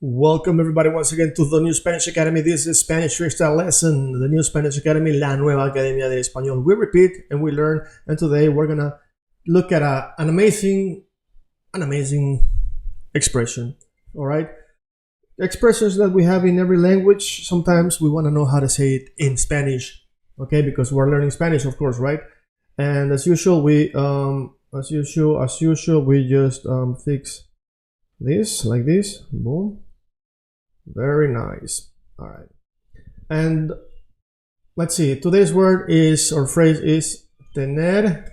Welcome everybody once again to the New Spanish Academy. This is Spanish Freestyle Lesson, the New Spanish Academy, la nueva academia de español. We repeat and we learn, and today we're gonna look at an amazing expression. All right, expressions that we have in every language. Sometimes we want to know how to say it in Spanish, okay? Because we're learning Spanish, of course, right? And as usual, we just fix this like this. Boom. Very nice. All right, and let's see, today's word is, or phrase is, tener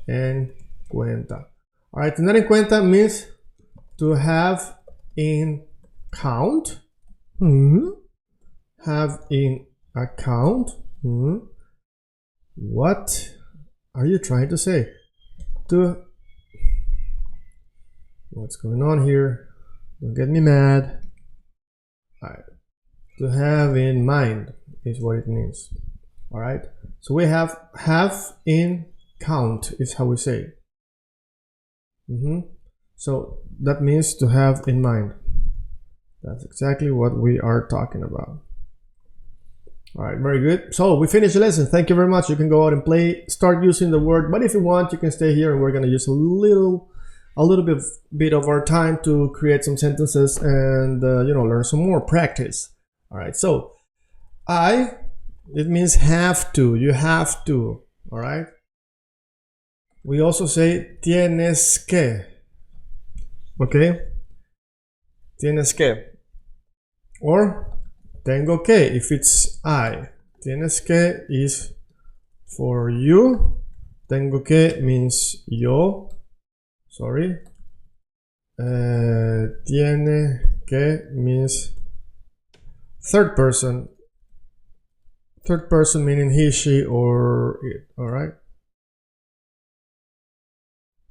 en cuenta. All right, tener en cuenta means to have in count. Have in account. What are you trying to say? What's going on here? Don't get me mad. All right, to have in mind is what it means. All right, so we have in count is how we say. So that means to have in mind. That's exactly what we are talking about. All right, very good. So we finished the lesson. Thank you very much. You can go out and play, start using the word, but if you want, you can stay here and we're going to use a little bit of our time to create some sentences and learn some more, practice. All right, so it means have to, you have to. All right, we also say tienes que. Okay, tienes que, or tengo que if it's I. Tienes que is for you. Tengo que means yo. Sorry. Tiene que means third person. Third person meaning he, she, or it. All right.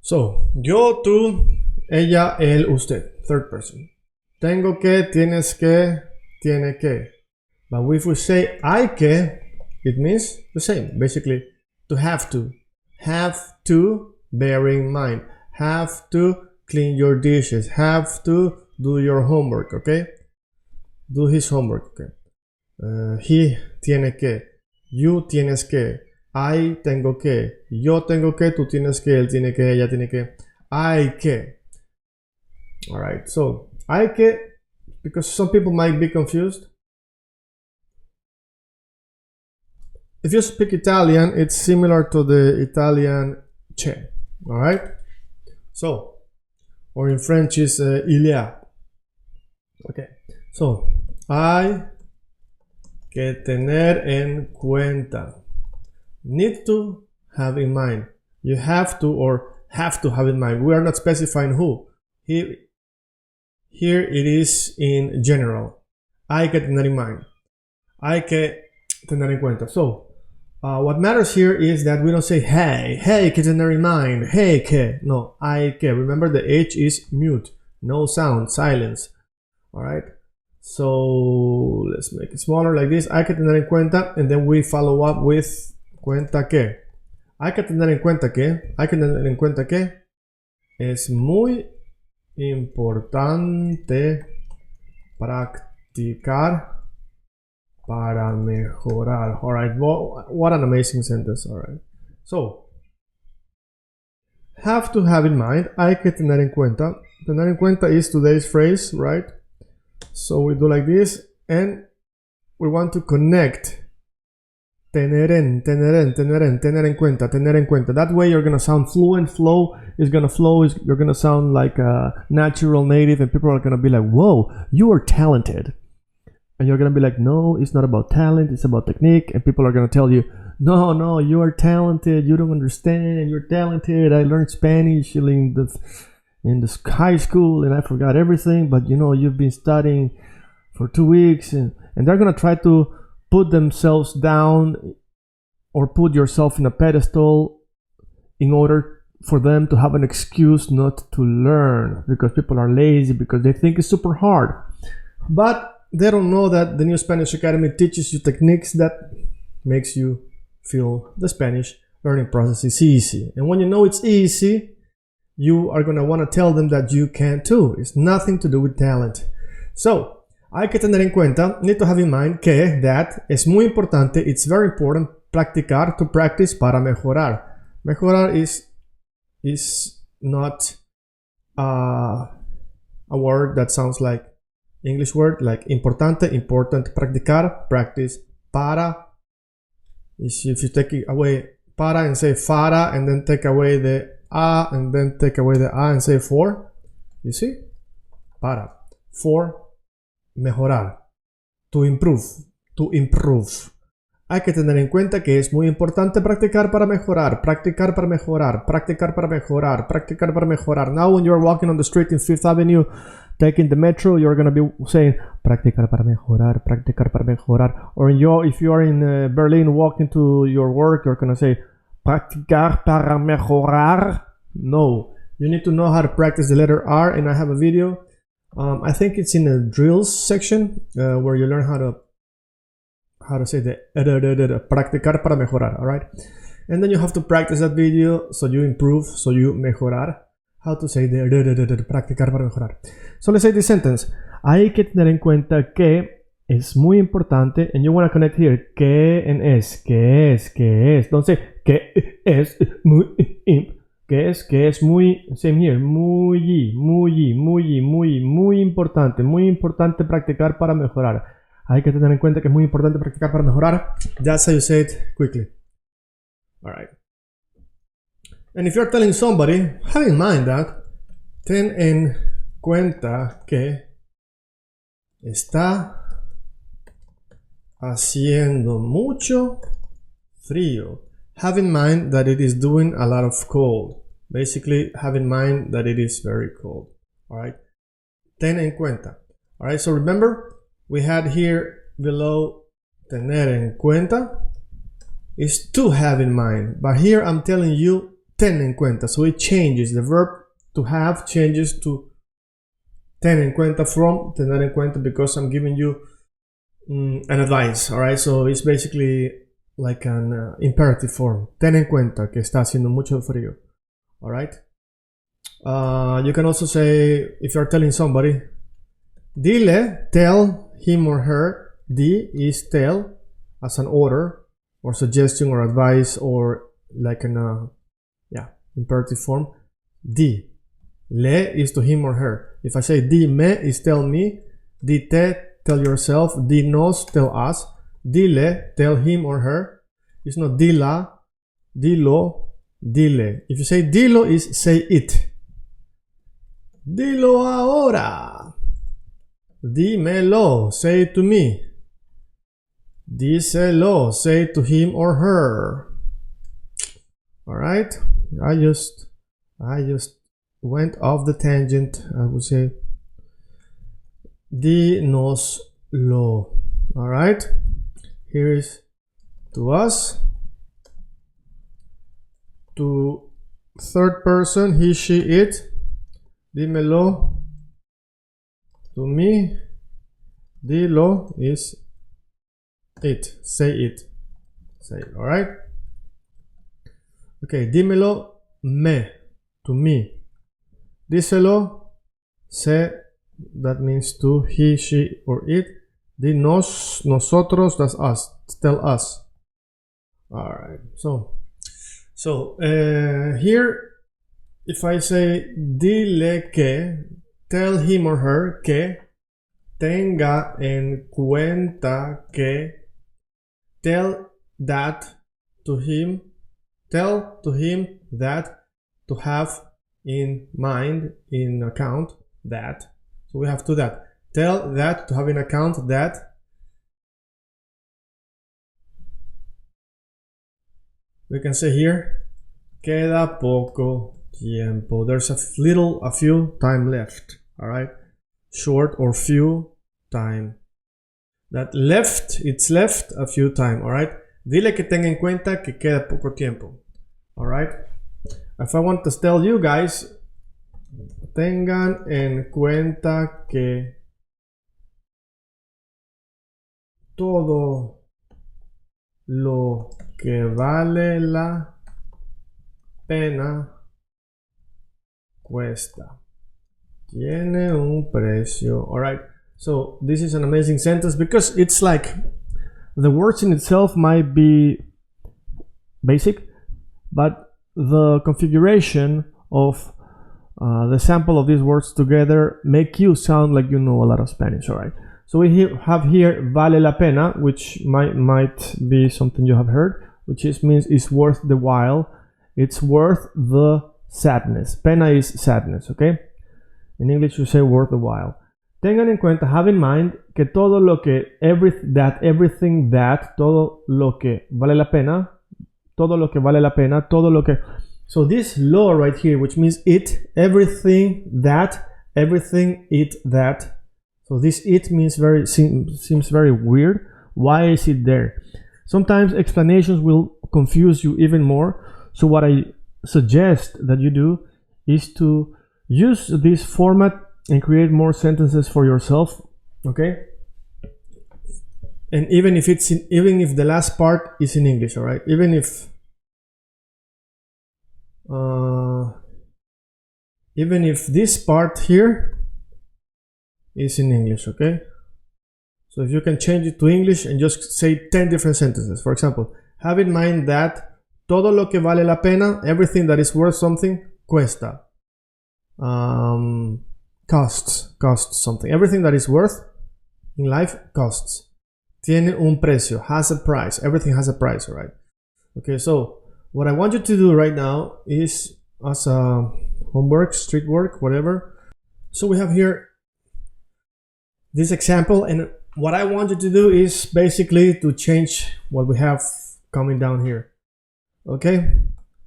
So, yo, tú, ella, él, usted. Third person. Tengo que, tienes que, tiene que. But if we say hay que, it means the same. Basically, to have to. Have to, bear in mind. Have to clean your dishes. Have to do your homework, okay? Do his homework, okay? He tiene que. You tienes que. I tengo que. Yo tengo que. Tú tienes que. Él tiene que. Ella tiene que. Hay que. Alright, so hay que, because some people might be confused. If you speak Italian, it's similar to the Italian c'è. Alright? So, or in French is il y a. Okay, so hay que tener en cuenta. Need to have in mind. You have to, or have to have in mind. We are not specifying who. Here it is in general. Hay que tener en mind. Hay que tener en cuenta. So, what matters here is that we don't say hey, que tener in mind, hey, que. No, hay que. Remember, the H is mute, no sound, silence. All right. So let's make it smaller like this. Hay que tener en cuenta, and then we follow up with cuenta que. Hay que tener en cuenta que. Hay que tener en cuenta que es muy importante practicar para mejorar. All right, well, what an amazing sentence. All right, so have to have in mind. Hay que tener en cuenta. Tener en cuenta is today's phrase, right? So we do like this, and we want to connect tener en cuenta, tener en cuenta. That way you're gonna sound fluent. Flow is gonna flow. You're gonna sound like a natural native, and people are gonna be like, "Whoa, you are talented." And you're going to be like, no, it's not about talent, it's about technique. And people are going to tell you, no, you are talented, you don't understand, you're talented. I learned Spanish in the high school and I forgot everything. But you've been studying for 2 weeks. And they're going to try to put themselves down or put yourself in a pedestal in order for them to have an excuse not to learn. Because people are lazy, because they think it's super hard. But they don't know that the New Spanish Academy teaches you techniques that makes you feel the Spanish learning process is easy. And when you know it's easy, you are going to want to tell them that you can too. It's nothing to do with talent. So, hay que tener en cuenta, need to have in mind que that es muy importante, it's very important, practicar, to practice, para mejorar. Mejorar is not a word that sounds like English word, like importante, important, practicar, practice, para. If you take it away para and say fara, and then take away the a, and then take away the a and say for, you see? Para, for, mejorar, to improve, to improve. Hay que tener en cuenta que es muy importante practicar para mejorar, practicar para mejorar, practicar para mejorar, practicar para mejorar. Now when you're walking on the street in Fifth Avenue, taking the metro, you're going to be saying, practicar para mejorar, practicar para mejorar. Or if you are in Berlin walking to your work, you're going to say, practicar para mejorar. No, you need to know how to practice the letter R, and I have a video. I think it's in the drills section where you learn how to say the practicar para mejorar, all right? And then you have to practice that video so you improve, so you mejorar. How to say the practicar para mejorar. So let's say this sentence. Hay que tener en cuenta que es muy importante, and you want to connect here, que en es, que es. Don't say que es muy, que es muy, same here, muy importante practicar para mejorar. Hay que tener en cuenta que es muy importante practicar para mejorar. That's how you say it quickly. All right. And if you're telling somebody, have in mind that, ten en cuenta que está haciendo mucho frío. Have in mind that it is doing a lot of cold. Basically, have in mind that it is very cold. All right. Ten en cuenta. All right. So remember, we had here below tener en cuenta is to have in mind. But here I'm telling you ten en cuenta. So it changes. The verb to have changes to ten en cuenta from tener en cuenta because I'm giving you an advice. All right. So it's basically like an imperative form. Ten en cuenta que está haciendo mucho frío. All right. You can also say, if you're telling somebody, dile, tell him or her. Di is tell as an order or suggestion or advice or like an imperative form. Di. Le is to him or her. If I say di me is tell me. Di te, tell yourself. Di nos, tell us. Dile, tell him or her. It's not dila, dilo, dile. If you say dilo is say it. Dilo ahora. Dímelo, say it to me. Díselo, say it to him or her. All right. I just went off the tangent. I would say dinoslo. All right. Here is to us. To third person, he, she, it. Dímelo. To me. Dilo is it. Say it. Say it. All right. Okay. Dímelo me. To me. Díselo. Se. That means to he, she, or it. Dinos, nosotros. That's us. Tell us. All right. So here, if I say dile que, tell him or her que tenga en cuenta que, tell that to him, tell to him that, to have in mind, in account, that. So we have to that. Tell that, to have in account that. We can say here, queda poco tiempo. There's a few time left. All right, short or few time. That left, it's left a few time. All right. Dile que tenga en cuenta que queda poco tiempo. All right. If I want to tell you guys, tengan en cuenta que todo lo que vale la pena cuesta. Tiene un precio. All right. So this is an amazing sentence because it's like the words in itself might be basic, but the configuration of the sample of these words together make you sound like you know a lot of Spanish. All right. So we have here vale la pena, which might be something you have heard, which means it's worth the while. It's worth the sadness. Pena is sadness, okay? In English you say worth the while. Tengan en cuenta, have in mind que todo lo que, everything that, todo lo que vale la pena, todo lo que vale la pena, todo lo que. So this law right here, which means it, everything that, everything it that. So this it means seems very weird. Why is it there? Sometimes explanations will confuse you even more. So what I suggest that you do is to use this format and create more sentences for yourself. Okay? And even if the last part is in English, all right? Even if this part here is in English, okay? So if you can change it to English and just say 10 different sentences. For example, have in mind that todo lo que vale la pena, everything that is worth something, cuesta. Costs something. Everything that is worth in life costs. Tiene un precio, has a price. Everything has a price, all right? Okay, so what I want you to do right now is as a homework, street work, whatever. So we have here this example, and what I want you to do is basically to change what we have coming down here. Okay?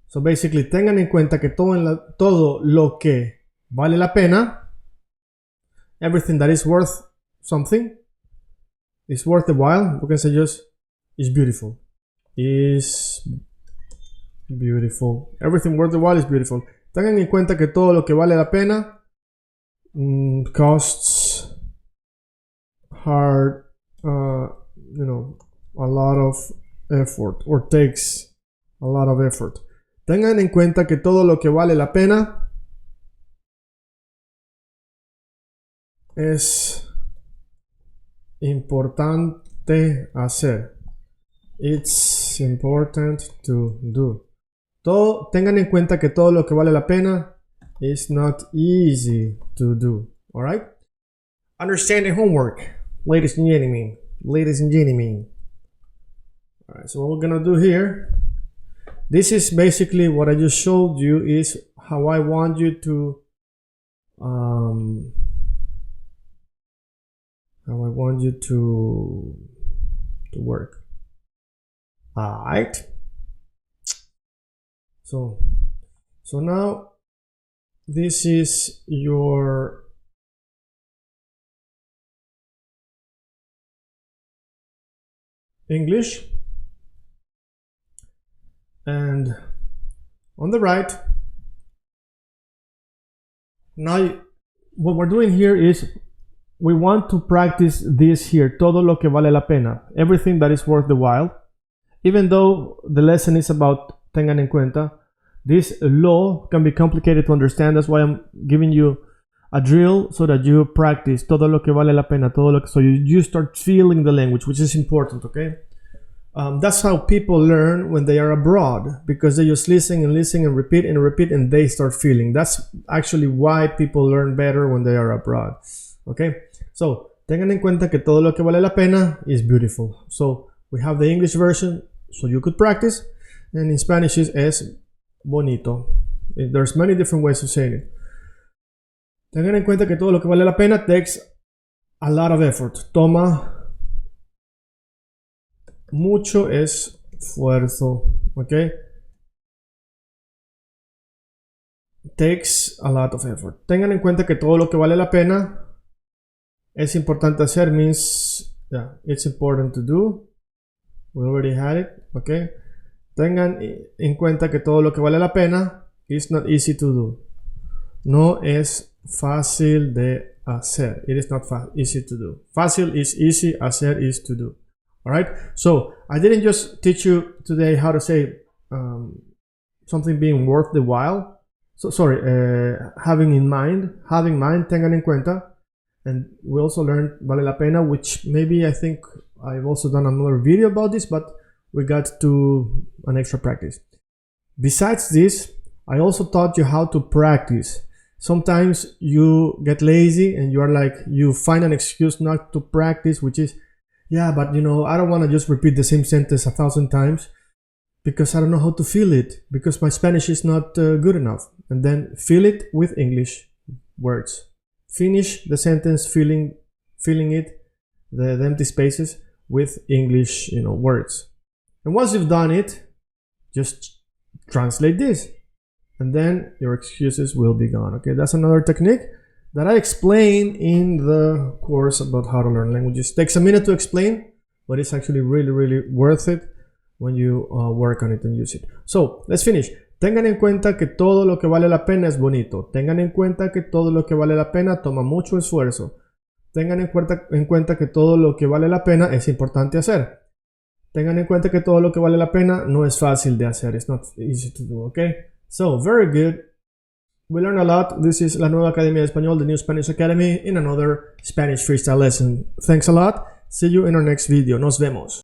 So basically, tengan en cuenta que todo lo que vale la pena, everything that is worth something, is worth the while. We can say just is beautiful. Is beautiful. Everything worth the while is beautiful. Tengan en cuenta que todo lo que vale la pena costs hard, a lot of effort, or takes a lot of effort. Tengan en cuenta que todo lo que vale la pena es importante hacer. It's important to do. Tengan en cuenta que todo lo que vale la pena is not easy to do. All right? Understand the homework, ladies and gentlemen. All right, so what we're gonna do here, this is basically what I just showed you, is how I want you to work. All right. So now this is your English, and on the right, now what we're doing here is we want to practice this here, todo lo que vale la pena, everything that is worth the while. Even though the lesson is about tengan en cuenta, this law can be complicated to understand. That's why I'm giving you a drill so that you practice todo lo que vale la pena, so you start feeling the language, which is important, okay? That's how people learn when they are abroad, because they just listen and repeat and they start feeling. That's actually why people learn better when they are abroad, okay? So tengan en cuenta que todo lo que vale la pena is beautiful. So we have the English version, so you could practice, and in Spanish is es bonito. There's many different ways of saying it. Tengan en cuenta que todo lo que vale la pena takes a lot of effort. Toma mucho esfuerzo, okay? Takes a lot of effort. Tengan en cuenta que todo lo que vale la pena es importante hacer, means, yeah, it's important to do. We already had it, okay? Tengan en cuenta que todo lo que vale la pena is not easy to do. No es fácil de hacer. It is not easy to do. Fácil is easy, hacer is to do. All right? So I didn't just teach you today how to say something being worth the while. So sorry, having mind, tengan en cuenta. And we also learned vale la pena, which maybe I think I've also done another video about this, but we got to an extra practice. Besides this, I also taught you how to practice. Sometimes you get lazy and you are like, you find an excuse not to practice, which is, yeah, but you know, I don't want to just repeat the same sentence 1,000 times because I don't know how to feel it, because my Spanish is not good enough. And then fill it with English words. Finish the sentence filling it, the empty spaces, with English, words. And once you've done it, just translate this, and then your excuses will be gone. Okay, that's another technique that I explain in the course about how to learn languages. It takes a minute to explain, but it's actually really, really worth it when you work on it and use it. So let's finish. Tengan en cuenta que todo lo que vale la pena es bonito. Tengan en cuenta que todo lo que vale la pena toma mucho esfuerzo. Tengan en cuenta que todo lo que vale la pena es importante hacer. Tengan en cuenta que todo lo que vale la pena no es fácil de hacer. It's not easy to do, okay? So, very good. We learned a lot. This is La Nueva Academia de Español, the New Spanish Academy, in another Spanish freestyle lesson. Thanks a lot. See you in our next video. Nos vemos.